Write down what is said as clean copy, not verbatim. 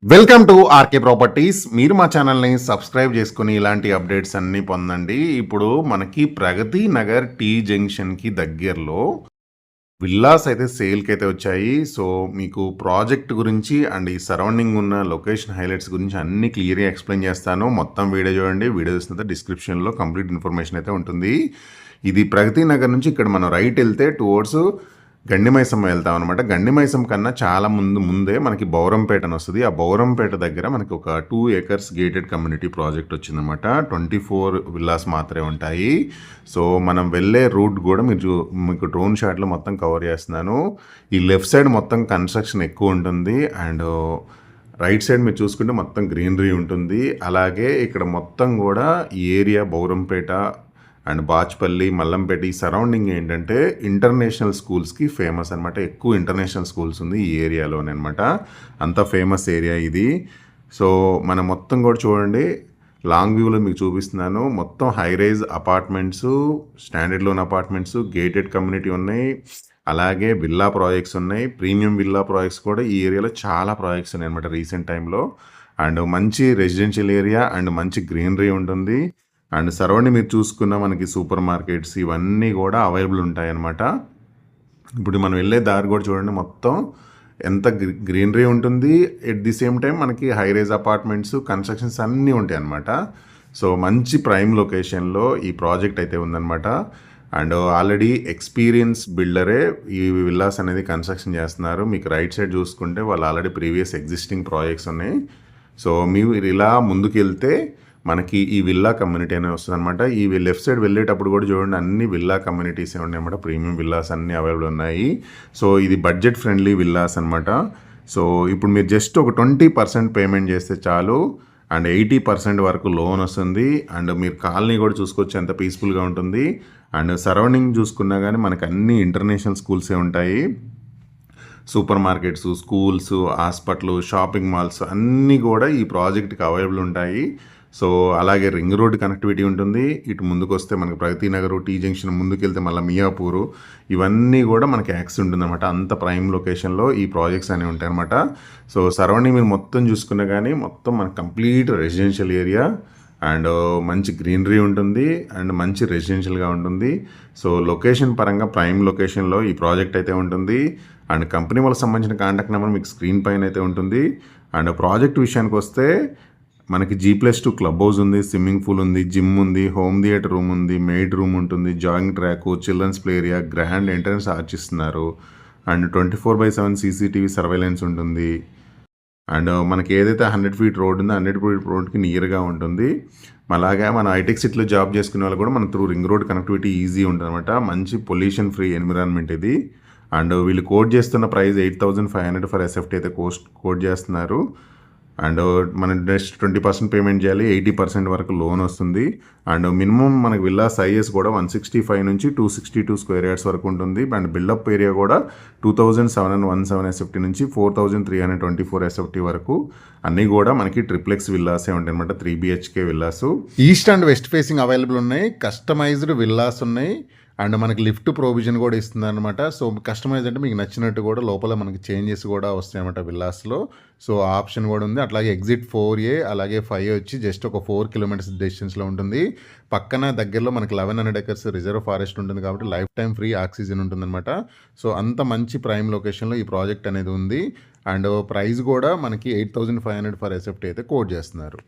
Welcome to RK properties. మీరు మా ఛానల్ని సబ్స్క్రైబ్ చేసుకుని ఇలాంటి అప్డేట్స్ అన్నీ పొందండి. ఇప్పుడు మనకి ప్రగతి నగర్ టీ జంక్షన్కి దగ్గరలో విల్లాస్ అయితే సేల్కి అయితే వచ్చాయి. సో మీకు ప్రాజెక్ట్ గురించి అండ్ ఈ సరౌండింగ్ ఉన్న లొకేషన్ హైలైట్స్ గురించి అన్ని క్లియర్గా ఎక్స్ప్లెయిన్ చేస్తాను. మొత్తం వీడియో చూడండి. వీడియో చూసిన డిస్క్రిప్షన్లో కంప్లీట్ ఇన్ఫర్మేషన్ అయితే ఉంటుంది. ఇది ప్రగతి నగర్ నుంచి ఇక్కడ మనం రైట్ వెళ్తే టువర్డ్స్ గండిమైసమ్మ వెళ్తాం అనమాట. గండిమైసం కన్నా చాలా ముందే మనకి బౌరంపేట అని వస్తుంది. ఆ బౌరంపేట దగ్గర మనకి ఒక 2 acres గేటెడ్ కమ్యూనిటీ ప్రాజెక్ట్ వచ్చిందనమాట. 24 విల్లాస్ మాత్రమే ఉంటాయి. సో మనం వెళ్ళే రూట్ కూడా మీకు డ్రోన్ షాట్లో మొత్తం కవర్ చేస్తున్నాను. ఈ లెఫ్ట్ సైడ్ మొత్తం కన్స్ట్రక్షన్ ఎక్కువ ఉంటుంది అండ్ రైట్ సైడ్ మీరు చూసుకుంటే మొత్తం గ్రీనరీ ఉంటుంది. అలాగే ఇక్కడ మొత్తం కూడా ఈ ఏరియా బౌరంపేట అండ్ బాచ్పల్లి, మల్లంపేట ఈ సరౌండింగ్ ఏంటంటే ఇంటర్నేషనల్ స్కూల్స్కి ఫేమస్ అనమాట. ఎక్కువ ఇంటర్నేషనల్ స్కూల్స్ ఉంది ఈ ఏరియాలోనే అనమాట. అంత ఫేమస్ ఏరియా ఇది. సో మనం మొత్తం కూడా చూడండి, లాంగ్ వ్యూలో మీకు చూపిస్తున్నాను. మొత్తం high rise apartments, standalone apartments, gated community ఉన్నాయి. అలాగే విల్లా ప్రాజెక్ట్స్ ఉన్నాయి. ప్రీమియం విల్లా ప్రాజెక్ట్స్ కూడా ఈ ఏరియాలో చాలా ప్రాజెక్ట్స్ ఉన్నాయి అనమాట రీసెంట్ టైంలో. అండ్ మంచి రెసిడెన్షియల్ ఏరియా అండ్ మంచి గ్రీనరీ ఉంటుంది. అండ్ సరౌండింగ్ మీరు చూసుకున్న మనకి సూపర్ మార్కెట్స్ ఇవన్నీ కూడా అవైలబుల్ ఉంటాయన్నమాట. ఇప్పుడు మనం వెళ్ళే దారి కూడా చూడండి, మొత్తం ఎంత గ్రీనరీ ఉంటుంది. ఎట్ ది సేమ్ టైం మనకి హై రైజ్ అపార్ట్మెంట్స్, కన్స్ట్రక్షన్స్ అన్నీ ఉంటాయి అన్నమాట. సో మంచి ప్రైమ్ లొకేషన్లో ఈ ప్రాజెక్ట్ అయితే ఉందన్నమాట. అండ్ ఆల్రెడీ ఎక్స్పీరియన్స్ బిల్డరే ఈ విల్లాస్ అనేది కన్స్ట్రక్షన్ చేస్తున్నారు. మీకు రైట్ సైడ్ చూసుకుంటే వాళ్ళు ఆల్రెడీ ప్రీవియస్ ఎగ్జిస్టింగ్ ప్రాజెక్ట్స్ ఉన్నాయి. సో మీరు ఇలా ముందుకు వెళ్తే మనకి ఈ విల్లా కమ్యూనిటీ అనేది వస్తుంది అనమాట. ఈ లెఫ్ట్ సైడ్ వెళ్ళేటప్పుడు కూడా చూడండి, అన్ని విల్లా కమ్యూనిటీస్ ఉన్నాయి అనమాట. ప్రీమియం విల్లాస్ అన్నీ అవైలబుల్ ఉన్నాయి. సో ఇది బడ్జెట్ ఫ్రెండ్లీ విల్లాస్ అనమాట. సో ఇప్పుడు మీరు జస్ట్ ఒక 20% పేమెంట్ చేస్తే చాలు అండ్ 80% వరకు లోన్ వస్తుంది. అండ్ మీరు కాలనీ కూడా చూసుకోవచ్చు, ఎంత పీస్ఫుల్గా ఉంటుంది. అండ్ సరౌండింగ్ చూసుకున్నా కానీ మనకు అన్ని ఇంటర్నేషనల్ స్కూల్సే ఉంటాయి. Super markets, schools, hospital, shopping malls అన్నీ కూడా ఈ ప్రాజెక్ట్కి అవైలబుల్ ఉంటాయి. సో అలాగే రింగ్ రోడ్ కనెక్టివిటీ ఉంటుంది. ఇటు ముందుకు వస్తే మనకి ప్రగతి నగరు, టీ జంక్షన్, ముందుకు వెళ్తే మళ్ళీ మియాపూరు, ఇవన్నీ కూడా మనకి యాక్సెస్ ఉంటుందన్నమాట. అంత ప్రైమ్ లొకేషన్లో ఈ ప్రాజెక్ట్స్ అనేవి ఉంటాయి అనమాట. సో సరౌండింగ్ మీరు మొత్తం చూసుకున్నా కానీ మొత్తం మనకి కంప్లీట్ రెసిడెన్షియల్ ఏరియా అండ్ మంచి గ్రీనరీ ఉంటుంది అండ్ మంచి రెసిడెన్షియల్గా ఉంటుంది. సో లొకేషన్ పరంగా ప్రైమ్ లొకేషన్లో ఈ ప్రాజెక్ట్ అయితే ఉంటుంది. అండ్ కంపెనీ వాళ్ళకి సంబంధించిన కాంటాక్ట్ నెంబర్ మీకు స్క్రీన్ పైన అయితే ఉంటుంది. అండ్ ప్రాజెక్ట్ విషయానికి వస్తే మనకి G+2 క్లబ్ హౌస్ ఉంది, స్విమ్మింగ్ పూల్ ఉంది, జిమ్ ఉంది, హోమ్ థియేటర్ రూమ్ ఉంది, మెయిడ్ రూమ్ ఉంటుంది, jogging track, children's play area, grand entrance arch ఇస్తున్నారు. అండ్ 24/7 CCTV సర్వైలెన్స్ ఉంటుంది. అండ్ మనకి ఏదైతే 100 feet రోడ్ ఉందో 100 feet రోడ్కి నియర్గా ఉంటుంది. అలాగే మన హైటెక్ సిటీలో జాబ్ చేసుకునే వాళ్ళు కూడా మన through ring road connectivity easy ఉంటుంది అనమాట. మంచి పొల్యూషన్ ఫ్రీ ఎన్విరాన్మెంట్ ఇది. అండ్ వీళ్ళు కోట్ చేస్తున్న ప్రైస్ 8,500 ఫర్ SFT అయితే కోట్ చేస్తున్నారు. అండ్ మనం నెక్స్ట్ 20% పేమెంట్ చేయాలి, 80% వరకు లోన్ వస్తుంది. అండ్ మినిమం మనకి విల్లా సైజెస్ కూడా 165 నుంచి 262 స్క్వేర్ యార్డ్స్ వరకు ఉంటుంది. అండ్ బిల్డప్ ఏరియా కూడా 2,717 SFT నుంచి 4,324 SFT వరకు అన్నీ కూడా మనకి ట్రిప్లెక్స్ విల్లాసే ఉంటాయి అనమాట. 3 BHK villas. East and west facing available ఉన్నాయి. కస్టమైజ్డ్ విల్లాస్ ఉన్నాయి. అండ్ మనకి లిఫ్ట్ ప్రొవిజన్ కూడా ఇస్తుంది అనమాట. సో కస్టమైజ్ అంటే మీకు నచ్చినట్టు కూడా లోపల మనకి చేంజెస్ కూడా వస్తాయి అన్నమాట విల్లాస్లో. సో ఆప్షన్ కూడా ఉంది. అట్లాగే ఎగ్జిట్ 4A అలాగే 5 వచ్చి జస్ట్ ఒక 4 kilometers డిస్టెన్స్లో ఉంటుంది. పక్కన దగ్గరలో మనకి 1100 acres రిజర్వ్ ఫారెస్ట్ ఉంటుంది కాబట్టి లైఫ్ టైం ఫ్రీ ఆక్సిజన్ ఉంటుందన్నమాట. సో అంత మంచి ప్రైమ్ లొకేషన్లో ఈ ప్రాజెక్ట్ అనేది ఉంది. అండ్ ప్రైస్ కూడా మనకి 8,500 ఫర్ SFT అయితే కోట్ చేస్తున్నారు.